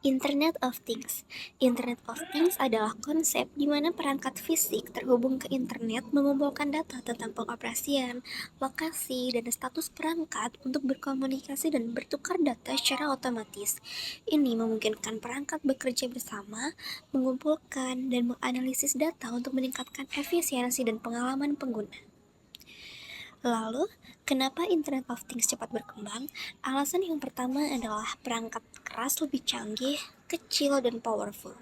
Internet of Things. Internet of Things adalah konsep di mana perangkat fisik terhubung ke internet mengumpulkan data tentang pengoperasian, lokasi, dan status perangkat untuk berkomunikasi dan bertukar data secara otomatis. Ini memungkinkan perangkat bekerja bersama, mengumpulkan, dan menganalisis data untuk meningkatkan efisiensi dan pengalaman pengguna. Lalu, kenapa Internet of Things cepat berkembang? Alasan yang pertama adalah perangkat keras lebih canggih, kecil, dan powerful.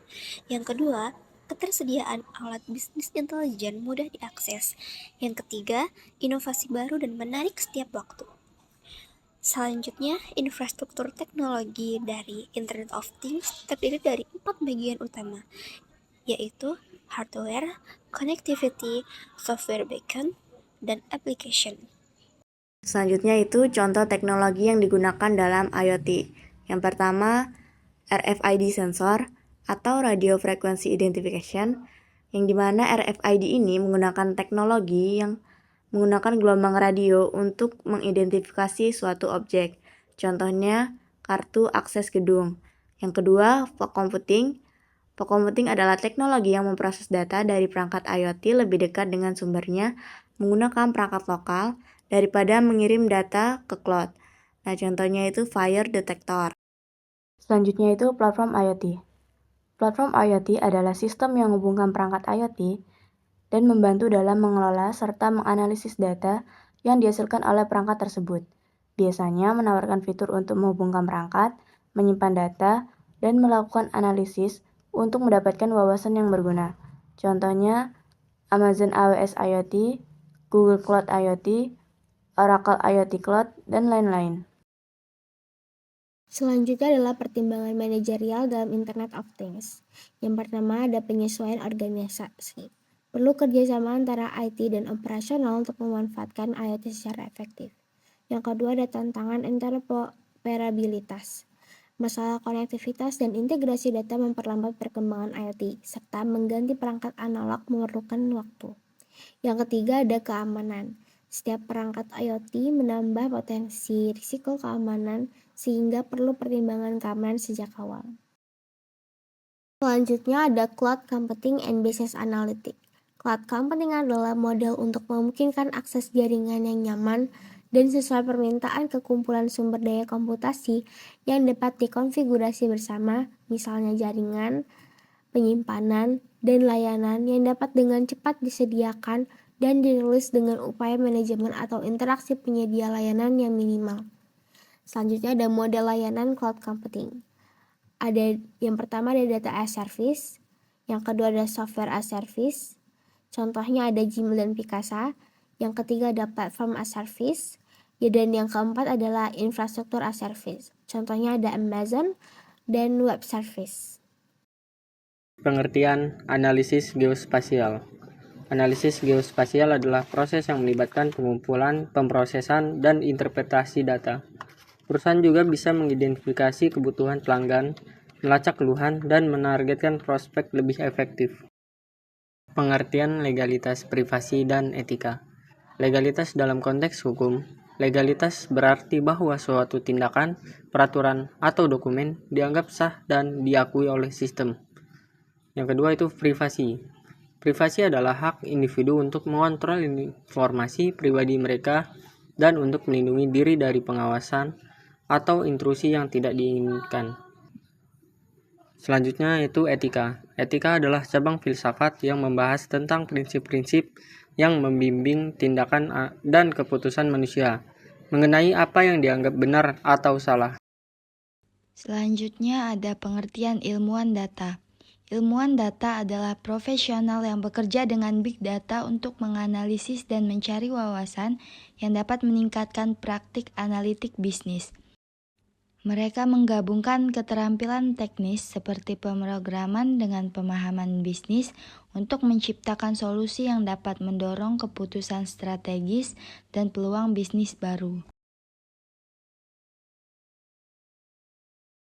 Yang kedua, ketersediaan alat bisnis intelijen mudah diakses. Yang ketiga, inovasi baru dan menarik setiap waktu. Selanjutnya, infrastruktur teknologi dari Internet of Things terdiri dari 4 bagian utama, yaitu hardware, connectivity, software backend, dan application. Selanjutnya itu contoh teknologi yang digunakan dalam IoT. Yang pertama, RFID sensor atau Radio Frequency Identification, yang dimana RFID ini menggunakan teknologi yang menggunakan gelombang radio untuk mengidentifikasi suatu objek. Contohnya, kartu akses gedung. Yang kedua, fog computing. Fog computing adalah teknologi yang memproses data dari perangkat IoT lebih dekat dengan sumbernya menggunakan perangkat lokal daripada mengirim data ke cloud. Nah, contohnya itu fire detector. Selanjutnya itu platform IoT. Platform IoT adalah sistem yang menghubungkan perangkat IoT dan membantu dalam mengelola serta menganalisis data yang dihasilkan oleh perangkat tersebut. Biasanya menawarkan fitur untuk menghubungkan perangkat, menyimpan data, dan melakukan analisis untuk mendapatkan wawasan yang berguna. Contohnya Amazon AWS IoT, Google Cloud IoT, Oracle IoT Cloud, dan lain-lain. Selanjutnya adalah pertimbangan manajerial dalam Internet of Things. Yang pertama ada penyesuaian organisasi. Perlu kerjasama antara IT dan operasional untuk memanfaatkan IoT secara efektif. Yang kedua ada tantangan interoperabilitas. Masalah konektivitas dan integrasi data memperlambat perkembangan IoT, serta mengganti perangkat analog memerlukan waktu. Yang ketiga ada keamanan. Setiap perangkat IoT menambah potensi risiko keamanan sehingga perlu pertimbangan keamanan sejak awal. Selanjutnya ada Cloud Computing and Business Analytics. Cloud Computing adalah model untuk memungkinkan akses jaringan yang nyaman dan sesuai permintaan ke kumpulan sumber daya komputasi yang dapat dikonfigurasi bersama, misalnya jaringan, penyimpanan, dan layanan yang dapat dengan cepat disediakan dan dirilis dengan upaya manajemen atau interaksi penyedia layanan yang minimal. Selanjutnya ada model layanan cloud computing. Ada yang pertama ada data as service, yang kedua ada software as service. Contohnya ada Gmail dan Picasa. Yang ketiga ada platform as service. Ya, dan yang keempat adalah infrastruktur as service. Contohnya ada Amazon dan web service. Pengertian analisis geospasial. Analisis geospasial adalah proses yang melibatkan pengumpulan, pemrosesan, dan interpretasi data. Perusahaan juga bisa mengidentifikasi kebutuhan pelanggan, melacak keluhan, dan menargetkan prospek lebih efektif. Pengertian legalitas privasi dan etika. Legalitas dalam konteks hukum. Legalitas berarti bahwa suatu tindakan, peraturan, atau dokumen dianggap sah dan diakui oleh sistem. Yang kedua itu privasi. Privasi adalah hak individu untuk mengontrol informasi pribadi mereka dan untuk melindungi diri dari pengawasan atau intrusi yang tidak diinginkan. Selanjutnya itu etika. Etika adalah cabang filsafat yang membahas tentang prinsip-prinsip yang membimbing tindakan dan keputusan manusia mengenai apa yang dianggap benar atau salah. Selanjutnya ada pengertian ilmuwan data. Ilmuwan data adalah profesional yang bekerja dengan big data untuk menganalisis dan mencari wawasan yang dapat meningkatkan praktik analitik bisnis. Mereka menggabungkan keterampilan teknis seperti pemrograman dengan pemahaman bisnis untuk menciptakan solusi yang dapat mendorong keputusan strategis dan peluang bisnis baru.